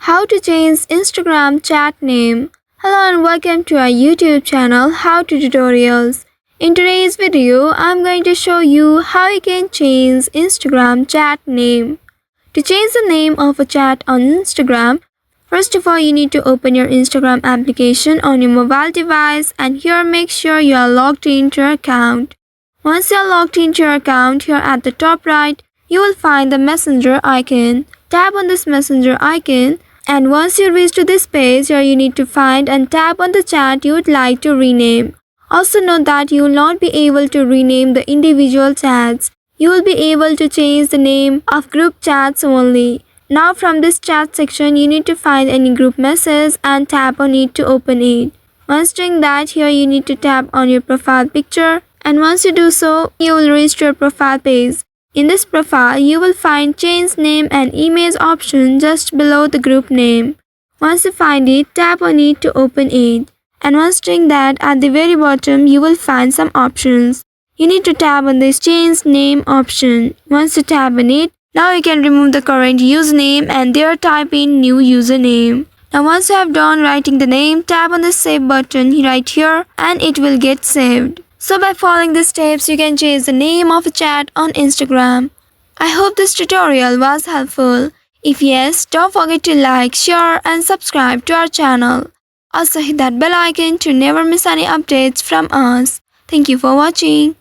How to change Instagram chat name. Hello and welcome to our YouTube channel How to Tutorials. In today's video, I'm going to show you how you can change Instagram chat name. To change the name of a chat on Instagram, first of all you need to open your Instagram application on your mobile device, and here make sure you are logged into your account. Once you are logged into your account, here at the top right, you will find the messenger icon. Tap on this messenger icon, and once you reach to this page, here you need to find and tap on the chat you would like to rename. Also note that you will not be able to rename the individual chats. You will be able to change the name of group chats only. Now from this chat section, you need to find any group message and tap on it to open it. Once doing that, here you need to tap on your profile picture, and once you do so, you will reach to your profile page. In this profile, you will find change name and image option just below the group name. Once you find it, tap on it to open it. And once doing that, at the very bottom, you will find some options. You need to tap on this change name option. Once you tap on it, now you can remove the current username and there type in new username. Now once you have done writing the name, tap on the save button right here and it will get saved. So by following these steps, you can change the name of a chat on Instagram. I hope this tutorial was helpful. If yes, don't forget to like, share and subscribe to our channel. Also hit that bell icon to never miss any updates from us. Thank you for watching.